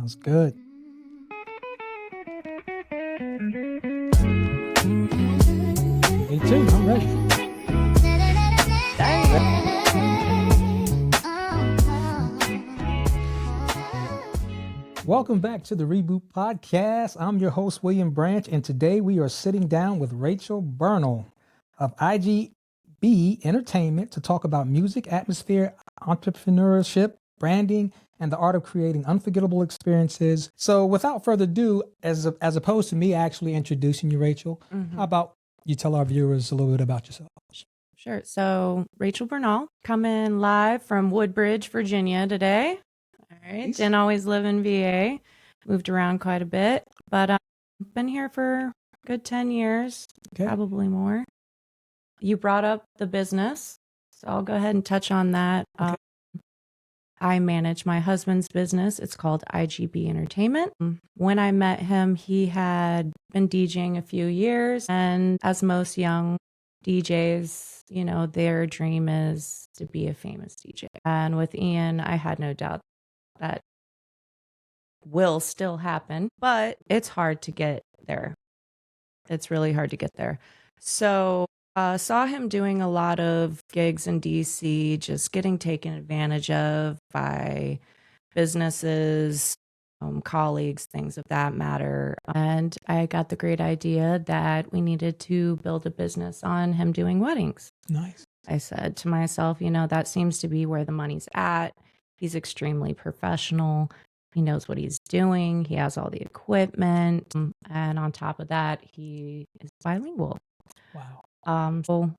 Sounds good. Me too. I'm ready. Welcome back to the Reboot Podcast. I'm your host, William Branch, and today we are sitting down with Racheal Bernal of IGB Entertainment to talk about music, atmosphere, entrepreneurship, branding, and the art of creating unforgettable experiences. So without further ado, as opposed to me actually introducing you, Racheal, how about you tell our viewers a little bit about yourself? Sure. So Racheal Bernal, coming live from Woodbridge, Virginia today. All right. Nice. Didn't always live in VA. Moved around quite a bit, but I've been here for a good 10 years, probably more. You brought up the business, so I'll go ahead and touch on that. I manage my husband's business. It's called IGB Entertainment. When I met him, he had been DJing a few years, and as most young DJs, you know, their dream is to be a famous DJ. And with Ian, I had no doubt that will still happen, but it's hard to get there. It's really hard to get there. So saw him doing a lot of gigs in DC, just getting taken advantage of by businesses, colleagues, things of that matter. And I got the great idea that we needed to build a business on him doing weddings. Nice. I said to myself, you know, that seems to be where the money's at. He's extremely professional. He knows what he's doing. He has all the equipment. And on top of that, he is bilingual. Wow. So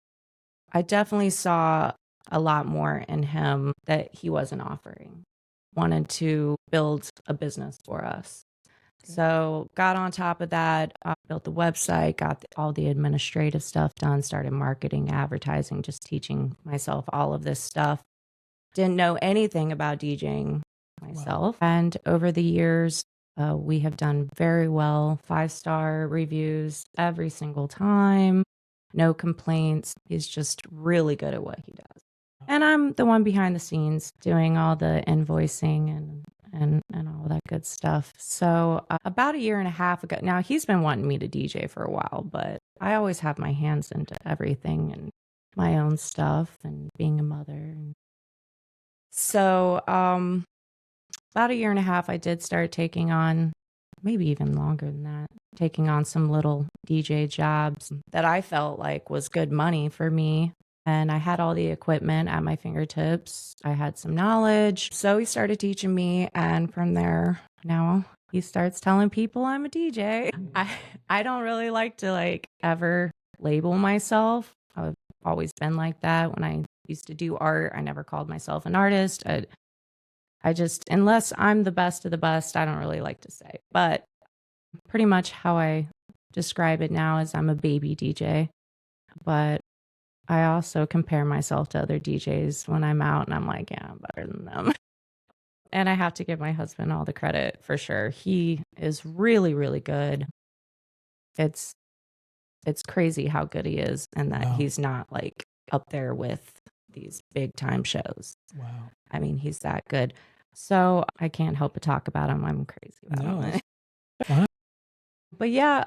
I definitely saw a lot more in him that he wasn't offering. Wanted to build a business for us. So got on top of that, built the website, got all the administrative stuff done, started marketing, advertising, just teaching myself all of this stuff. Didn't know anything about DJing myself. Wow. And over the years, we have done very well, 5-star reviews every single time. No complaints. He's just really good at what he does. And I'm the one behind the scenes doing all the invoicing and all that good stuff. So about a year and a half ago, now he's been wanting me to DJ for a while, but I always have my hands into everything and my own stuff and being a mother. So about a year and a half, I did start taking on, maybe even longer than that, taking on some little DJ jobs that I felt like was good money for me. And I had all the equipment at my fingertips. I had some knowledge. So he started teaching me. And from there, now he starts telling people I'm a DJ. I don't really like to ever label myself. I've always been like that. When I used to do art, I never called myself an artist. I just, unless I'm the best of the best, I don't really like to say. But pretty much how I describe it now is I'm a baby DJ. But I also compare myself to other DJs when I'm out and I'm like, yeah, I'm better than them. And I have to give my husband all the credit for sure. He is really, really good. It's crazy how good he is and that he's not like up there with these big time shows. Wow. I mean, he's that good. So I can't help but talk about him. I'm crazy about him. Wow. But yeah,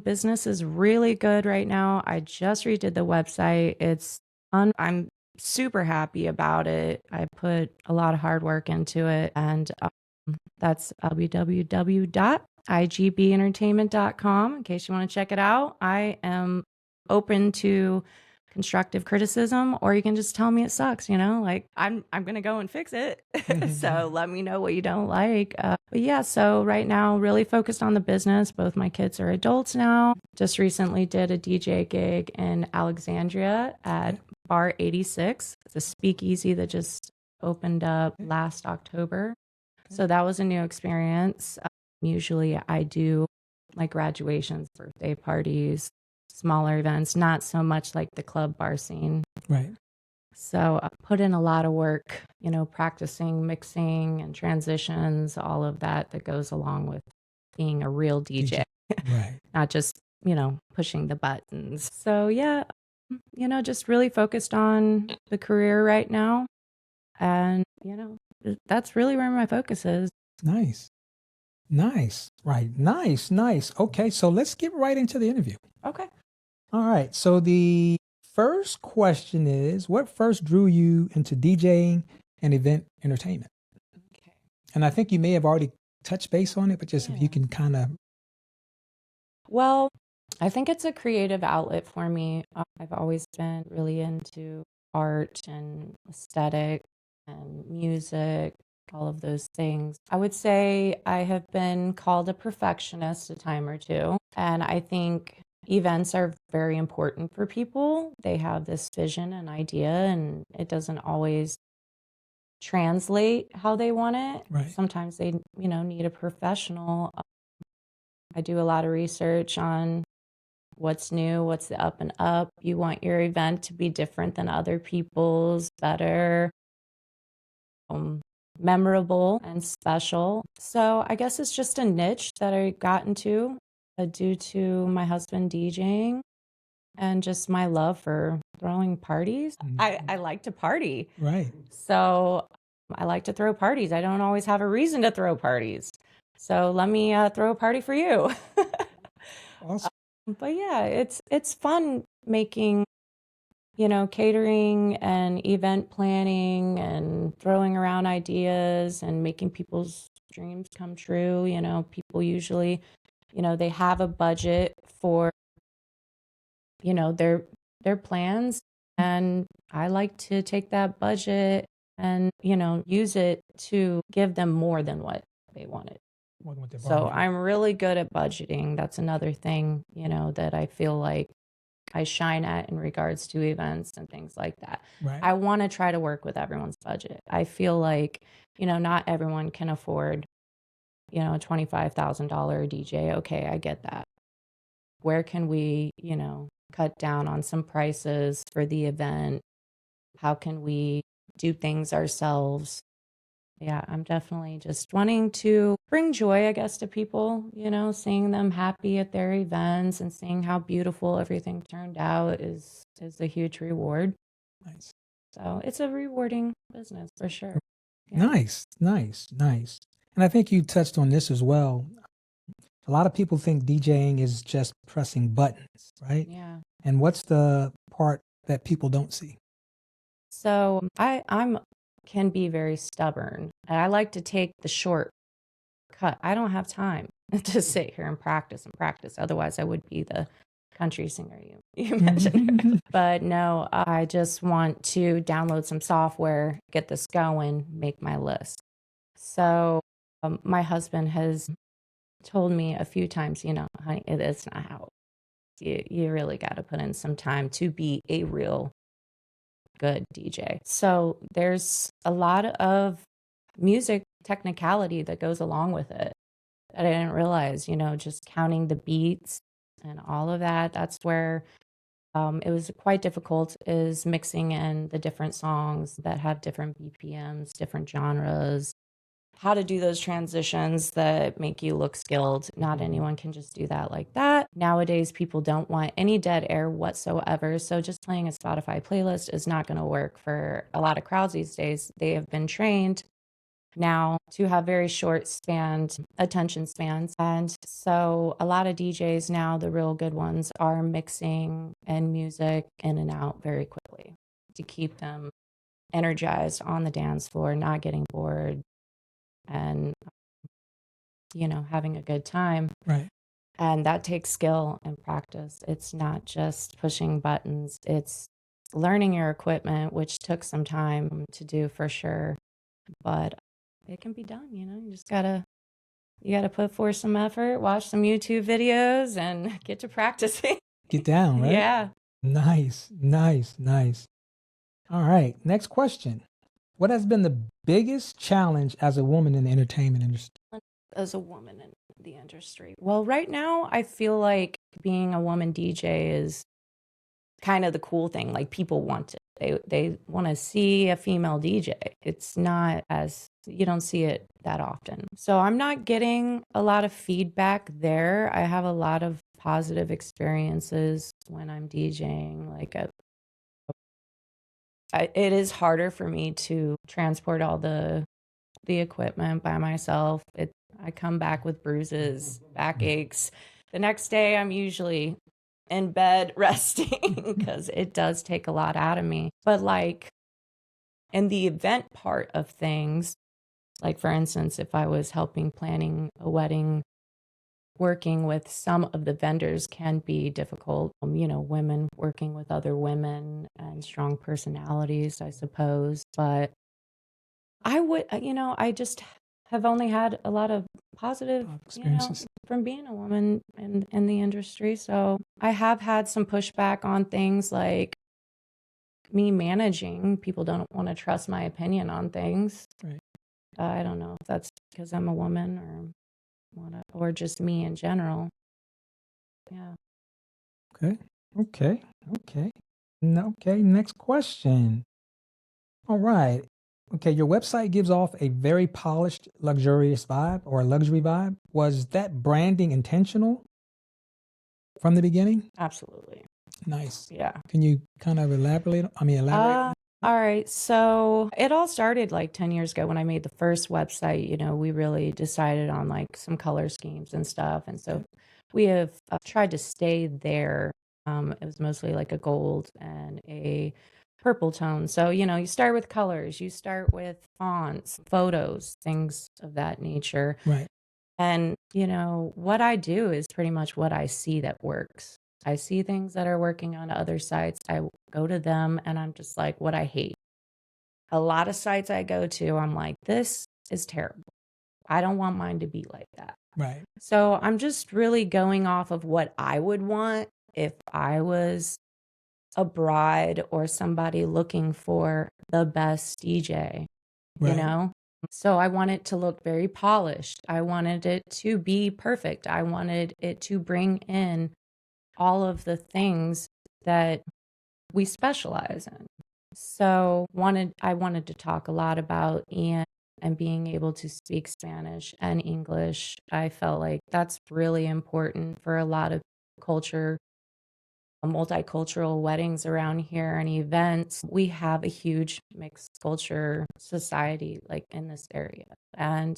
business is really good right now. I just redid the website. I'm super happy about it. I put a lot of hard work into it, and that's www.igbeentertainment.com in case you want to check it out. I am open to constructive criticism, or you can just tell me it sucks, you know, like I'm going to go and fix it. So let me know what you don't like. But yeah, so right now really focused on the business. Both my kids are adults now. Just recently did a DJ gig in Alexandria at Bar 86. It's a speakeasy that just opened up last October. So that was a new experience. Usually I do like graduations, birthday parties, smaller events, not so much like the club bar scene. Right. So I put in a lot of work, you know, practicing mixing and transitions, all of that goes along with being a real DJ. Right. Not just, you know, pushing the buttons. So yeah, you know, just really focused on the career right now. And, you know, that's really where my focus is. Nice. Nice. Right. Nice. Nice. Okay. So let's get right into the interview. Okay. All right. So the first question is, what first drew you into DJing and event entertainment? Okay. And I think you may have already touched base on it, but just if you Yeah. can kind of. Well, I think it's a creative outlet for me. I've always been really into art and aesthetic and music, all of those things. I would say I have been called a perfectionist a time or two. And I think events are very important for people. They have this vision and idea, and it doesn't always translate how they want it. Right. Sometimes they, need a professional. I do a lot of research on what's new, what's the up and up. You want your event to be different than other people's, better, memorable, and special. So I guess it's just a niche that I got into due to my husband DJing and just my love for throwing parties. I like to party. Right. So I like to throw parties. I don't always have a reason to throw parties. So let me throw a party for you. Awesome. But yeah, it's fun making, catering and event planning and throwing around ideas and making people's dreams come true. People usually, they have a budget for, their plans, and I like to take that budget and, use it to give them more than what they wanted. What they So bargained for. I'm really good at budgeting. That's another thing, that I feel like I shine at in regards to events and things like that. Right. I want to try to work with everyone's budget. I feel like, not everyone can afford, a $25,000 DJ. Okay, I get that. Where can we, cut down on some prices for the event? How can we do things ourselves? Yeah, I'm definitely just wanting to bring joy, I guess, to people, seeing them happy at their events and seeing how beautiful everything turned out is a huge reward. Nice. So it's a rewarding business for sure. Yeah. Nice. Nice. Nice. And I think you touched on this as well. A lot of people think DJing is just pressing buttons, right? Yeah. And what's the part that people don't see? So I'm can be very stubborn. And I like to take the short cut. I don't have time to sit here and practice and practice. Otherwise, I would be the country singer you mentioned. But no, I just want to download some software, get this going, make my list. So my husband has told me a few times, honey, it's not how you really got to put in some time to be a real good DJ. So there's a lot of music technicality that goes along with it that I didn't realize, just counting the beats and all of that. That's where it was quite difficult, is mixing in the different songs that have different BPMs, different genres, how to do those transitions that make you look skilled. Not anyone can just do that like that. Nowadays, people don't want any dead air whatsoever. So just playing a Spotify playlist is not going to work for a lot of crowds these days. They have been trained now to have very short attention spans. And so a lot of DJs now, the real good ones, are mixing and music in and out very quickly to keep them energized on the dance floor, not getting bored, and having a good time. Right. And that takes skill and practice. It's not just pushing buttons, it's learning your equipment, which took some time to do for sure, but it can be done. You gotta put forth some effort, watch some YouTube videos, and get to practicing. Get down, right? Yeah. Nice. Nice. Nice. All right. Next question. What has been the biggest challenge as a woman in the entertainment industry? As a woman in the industry, well, right now I feel like being a woman DJ is kind of the cool thing. Like, people want it. They want to see a female DJ. It's not as, you don't see it that often. So I'm not getting a lot of feedback there. I have a lot of positive experiences when I'm DJing. It is harder for me to transport all the equipment by myself. I come back with bruises, backaches. The next day, I'm usually in bed resting because it does take a lot out of me. But like in the event part of things, like for instance, if I was helping planning a wedding, working with some of the vendors can be difficult. Women working with other women and strong personalities, I suppose. But I just have only had a lot of positive, experiences. from being a woman in the industry. So I have had some pushback on things like me managing. People don't want to trust my opinion on things. Right. I don't know if that's because I'm a woman or just me in general. Yeah. Okay. Okay, next question. All right. Okay, your website gives off a very polished, luxurious vibe or a luxury vibe. Was that branding intentional from the beginning? Absolutely. Nice. Yeah. Can you kind of elaborate on that? All right. So it all started like 10 years ago when I made the first website. We really decided on like some color schemes and stuff. And so we have tried to stay there. It was mostly like a gold and a purple tone. So, you start with colors, you start with fonts, photos, things of that nature. Right. And, what I do is pretty much what I see that works. I see things that are working on other sites. I go to them and I'm just like, what I hate. A lot of sites I go to, I'm like, this is terrible. I don't want mine to be like that. Right. So I'm just really going off of what I would want if I was a bride or somebody looking for the best DJ, Right. So I want it to look very polished. I wanted it to be perfect. I wanted it to bring in all of the things that we specialize in. So I wanted to talk a lot about Ian and being able to speak Spanish and English. I felt like that's really important for a lot of culture, multicultural weddings around here and events. We have a huge mixed culture society like in this area. And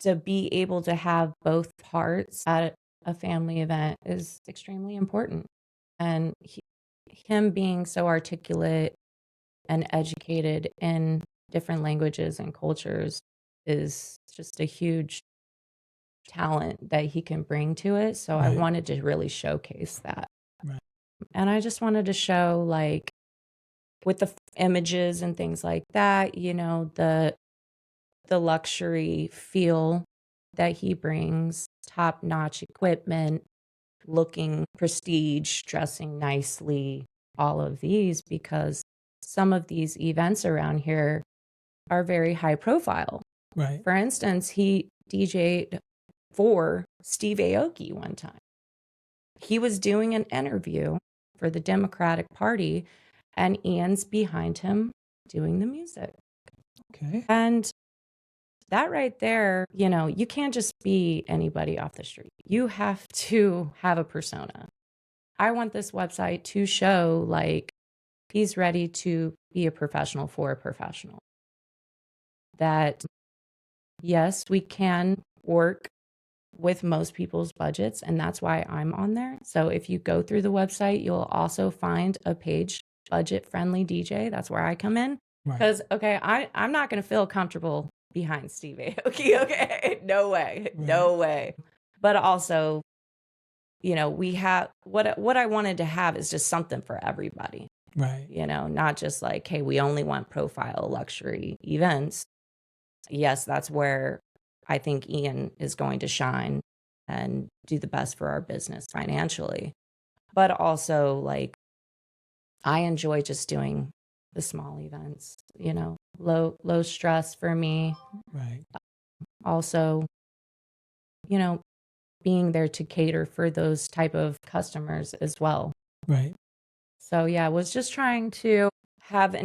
to be able to have both parts at a family event is extremely important. And him being so articulate and educated in different languages and cultures is just a huge talent that he can bring to it. So I Right. wanted to really showcase that. Right. And I just wanted to show, like, with the images and things like that, the luxury feel that he brings, top-notch equipment, looking prestige, dressing nicely, all of these, because some of these events around here are very high profile. Right. For instance, he DJ'd for Steve Aoki one time. He was doing an interview for the Democratic Party, and Ian's behind him doing the music. Okay. And that right there, you can't just be anybody off the street. You have to have a persona. I want this website to show like he's ready to be a professional for a professional. That, yes, we can work with most people's budgets, and that's why I'm on there. So if you go through the website, you'll also find a page, budget friendly DJ. That's where I come in. Right. Because, okay, I'm not going to feel comfortable behind Steve Aoki. Okay, no way, Right. no way. But also, we have what I wanted to have is just something for everybody. Right. Not just like, hey, we only want profile luxury events. Yes, that's where I think Ian is going to shine and do the best for our business financially. But also, like, I enjoy just doing the small events, low stress for me. Right. Also, being there to cater for those type of customers as well. Right. So yeah, I was just trying to have a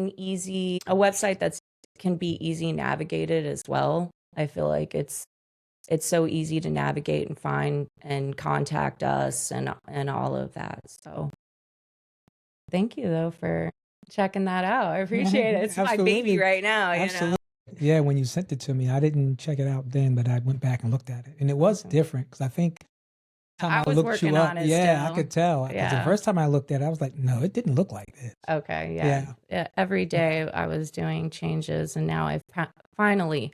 website that can be easy navigated as well. I feel like it's so easy to navigate and find and contact us and all of that. So thank you though for checking that out. I appreciate it. It's my baby right now. Absolutely. Yeah, when you sent it to me, I didn't check it out then, but I went back and looked at it, and it was different because I think time I I was looked working you up, on it yeah, I still. could tell because the Yeah. first time I looked at it, I was like, no, it didn't look like this. Okay. Yeah. Yeah. Every day I was doing changes, and now I've finally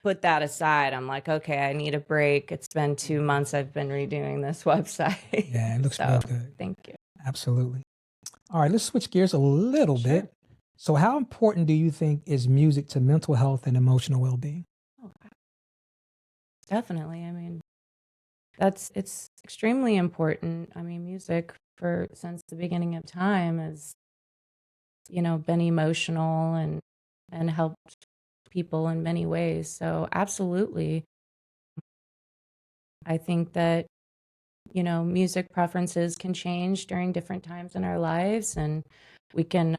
put that aside. I'm like, okay, I need a break. It's been 2 months I've been redoing this website. Yeah, it looks real good. Thank you. Absolutely. All right, let's switch gears a little Sure. bit. So how important do you think is music to mental health and emotional well-being? Oh, definitely. I mean, it's extremely important. I mean, music for since the beginning of time has, been emotional and helped people in many ways. So absolutely. I think that, music preferences can change during different times in our lives, and we can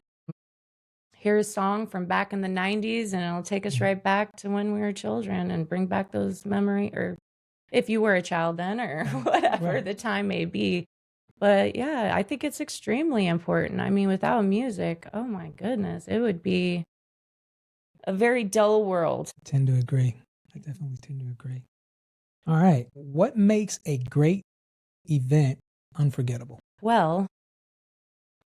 hear a song from back in the 90s and it'll take us right back to when we were children and bring back those memories, or if you were a child then, or whatever the time may be. But yeah, I think it's extremely important. I mean, without music, oh my goodness, it would be a very dull world. I tend to agree. I definitely tend to agree. All right. What makes a great event unforgettable? Well,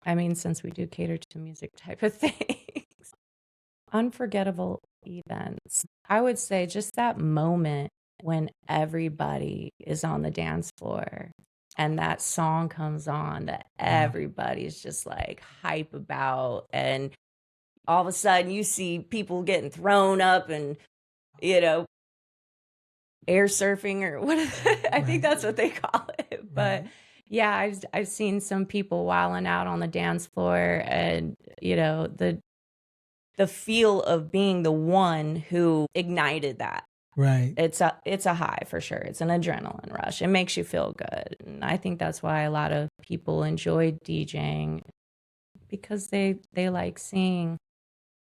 I mean, since we do cater to music type of things, unforgettable events. I would say just that moment when everybody is on the dance floor and that song comes on that everybody's just like hype about, and all of a sudden you see people getting thrown up and, air surfing or what I think that's what they call it. But yeah, I've seen some people wilding out on the dance floor, and the feel of being the one who ignited that. Right. It's a high for sure. It's an adrenaline rush. It makes you feel good. And I think that's why a lot of people enjoy DJing, because they like seeing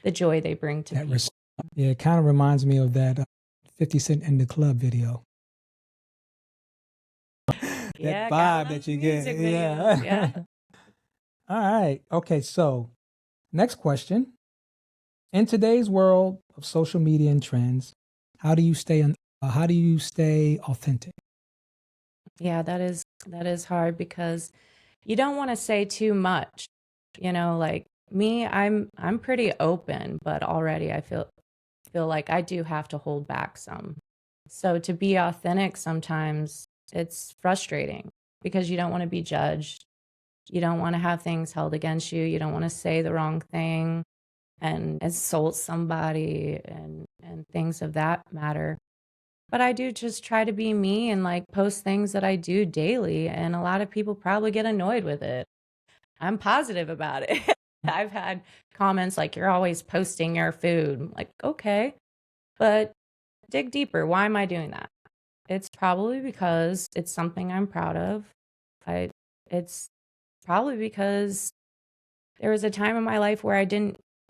the joy they bring to people. Yeah, it kind of reminds me of that 50 Cent in the Club video. That vibe that you get. Yeah. All right. Okay, so next question. In today's world of social media and trends, how do you stay authentic? Yeah, that is hard because you don't want to say too much. Like me, I'm pretty open, but already I feel like I do have to hold back some. So to be authentic sometimes it's frustrating because you don't want to be judged. You don't want to have things held against you. You don't want to say the wrong thing and insult somebody and things of that matter. But I do just try to be me and like post things that I do daily, and a lot of people probably get annoyed with it. I'm positive about it. I've had comments like, "You're always posting your food." I'm like, okay, but dig deeper. Why am I doing that? It's probably because it's something I'm proud of. It's probably because there was a time in my life where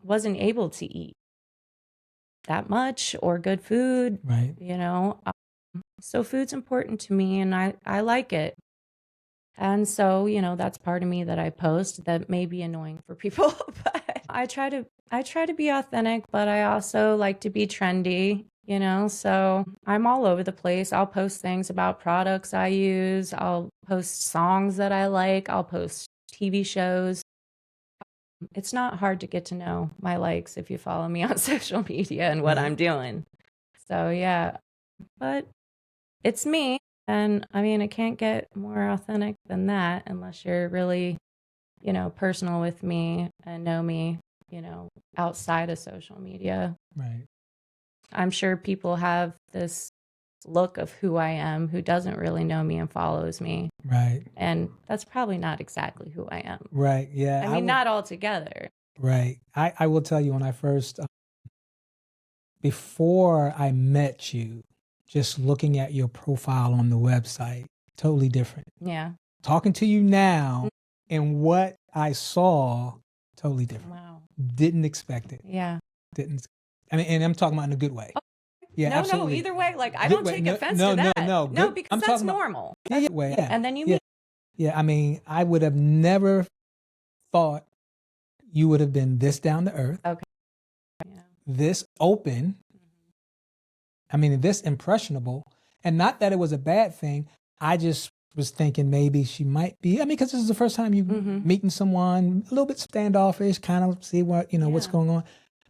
wasn't able to eat that much or good food. Right. So food's important to me, and I like it. And so, that's part of me that I post that may be annoying for people, but I try to be authentic, but I also like to be trendy, so I'm all over the place. I'll post things about products I use. I'll post songs that I like. I'll post TV shows. It's not hard to get to know my likes if you follow me on social media and what I'm doing. So yeah, but it's me. And I mean, it can't get more authentic than that unless you're really, personal with me and know me, outside of social media. Right. I'm sure people have this look of who I am who doesn't really know me and follows me. Right. And that's probably not exactly who I am. Right. Yeah. I mean, not altogether. Right. I will tell you, when I first, before I met you, just looking at your profile on the website, totally different. Yeah. Talking to you now and what I saw, totally different. Wow. Didn't expect it. Yeah. Didn't. I mean, and I'm talking about in a good way. Yeah, no, absolutely. No, either way, like I don't take offense to that. No, because that's normal. Yeah, way. Yeah. And then you meet. Yeah, I mean, I would have never thought you would have been this down to earth. Okay. this open, I mean, this impressionable, and not that it was a bad thing. I just was thinking maybe she might be, I mean, because this is the first time you meeting someone, a little bit standoffish, kind of see what, what's going on.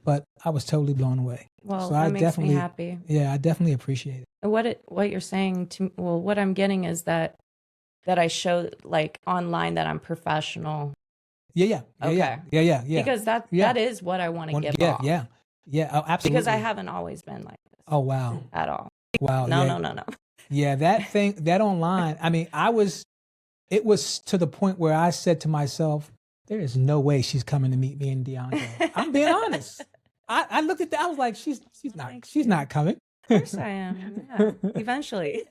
But I was totally blown away. Well, so that I makes definitely, me happy. Yeah, I definitely appreciate it. What you're saying to, well, what I'm getting is that I show like online that I'm professional. Yeah. Because that is what I want to give off. Yeah, absolutely. Because I haven't always been like this. Oh, wow. At all. Wow. No. Yeah, that online, I mean, it was to the point where I said to myself, there is no way she's coming to meet me and DeAndre. I'm being honest. I looked at that, I was like, she's not coming. Of course I am. Yeah. Eventually.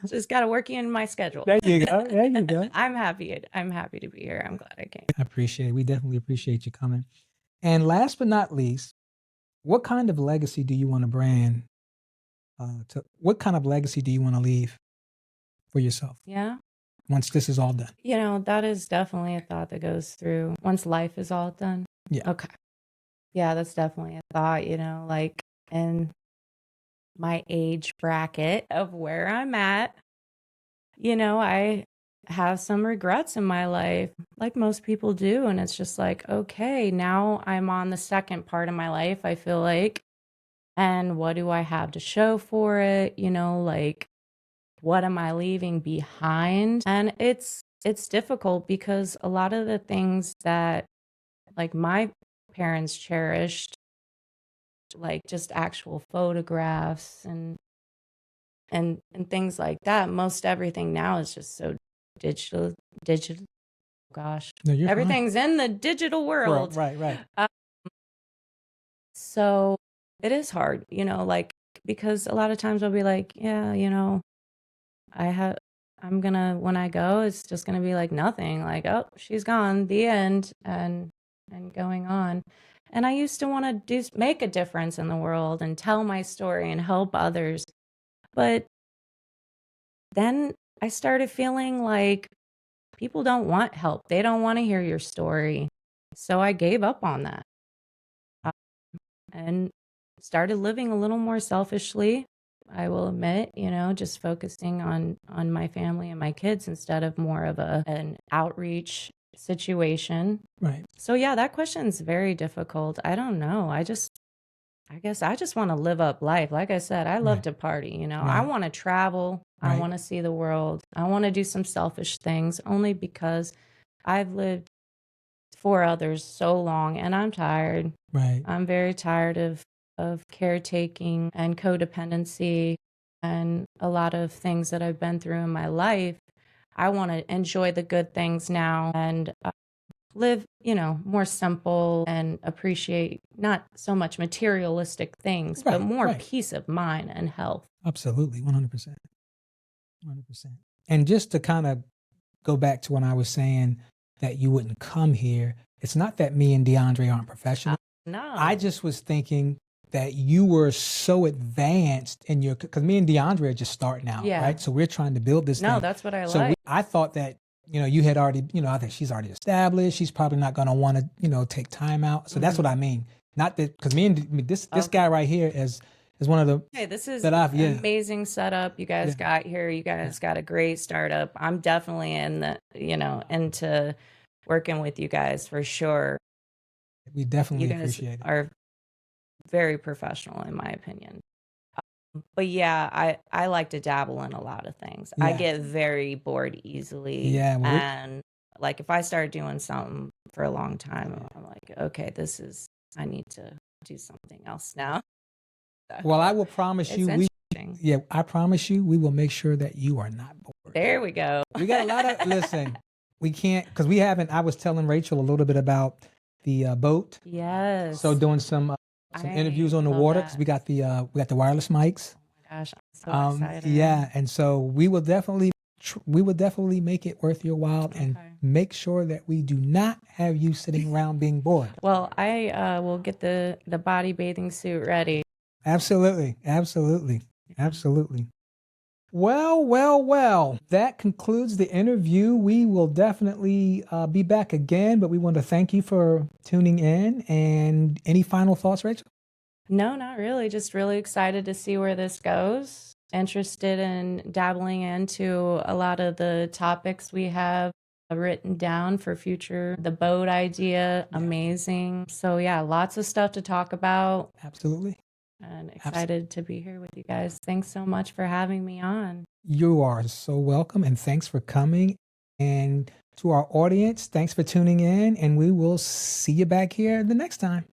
Just got to work you in my schedule. There you go. I'm happy to be here. I'm glad I came. I appreciate it. We definitely appreciate you coming. And last but not least, what kind of legacy do you want to brand? What kind of legacy do you want to leave for yourself? Yeah. Once this is all done. That is definitely a thought that goes through once life is all done. Yeah. Okay. Yeah, that's definitely a thought, like in my age bracket of where I'm at, I have some regrets in my life, like most people do. And it's just like, okay, now I'm on the second part of my life, I feel like. And what do I have to show for it? Like, what am I leaving behind? And it's difficult because a lot of the things that like my parents cherished, like just actual photographs and things like that, most everything now is just so digital. Gosh, no, everything's fine. in the digital world. Right. So it is hard, like, because a lot of times I'll be like, yeah, when I go, it's just gonna be like nothing, like, oh, she's gone, the end, and going on. And I used to want to make a difference in the world and tell my story and help others. But then I started feeling like people don't want help. They don't want to hear your story. So I gave up on that and started living a little more selfishly. I will admit, just focusing on my family and my kids instead of more of an outreach situation. Right. So yeah, that question's very difficult. I don't know. I guess I just want to live up life. Like I said, I love to party, I want to travel. I want to see the world. I want to do some selfish things only because I've lived for others so long and I'm tired. Right. I'm very tired of caretaking and codependency and a lot of things that I've been through in my life. I want to enjoy the good things now and live, more simple and appreciate not so much materialistic things, but more peace of mind and health. Absolutely. 100%. And just to kind of go back to when I was saying that you wouldn't come here, it's not that me and DeAndre aren't professional. No. I just was thinking that you were so advanced in your, because me and DeAndre are just starting out, right? So we're trying to build this thing. No, that's what I like. I thought that, you had already, I think she's already established. She's probably not going to want to, take time out. So that's what I mean. Not that, because this guy right here is one of the. Hey, this is an amazing setup you guys got here. You guys got a great startup. I'm definitely into working with you guys for sure. We definitely appreciate it. You guys are very professional, in my opinion. But yeah, I like to dabble in a lot of things. I get very bored easily. Yeah. And like if I start doing something for a long time, I'm like, okay, I need to do something else now. Well, I will promise you, I promise you, we will make sure that you are not bored. There we go. We got a lot of, listen, we can't, because we haven't, I was telling Racheal a little bit about the boat. Yes. So doing some interviews on the water, because we got the wireless mics. Oh my gosh, I'm so excited. Yeah, and so we will definitely make it worth your while and make sure that we do not have you sitting around being bored. Well, I will get the body bathing suit ready. Absolutely. Well. That concludes the interview. We will definitely be back again, but we want to thank you for tuning in. And any final thoughts, Rachel? No, not really. Just really excited to see where this goes. Interested in dabbling into a lot of the topics we have written down for future. The boat idea, Yeah. amazing. So, yeah, lots of stuff to talk about. Absolutely. And excited to be here with you guys. Thanks so much for having me on. You are so welcome, and thanks for coming. And to our audience, thanks for tuning in, and we will see you back here the next time.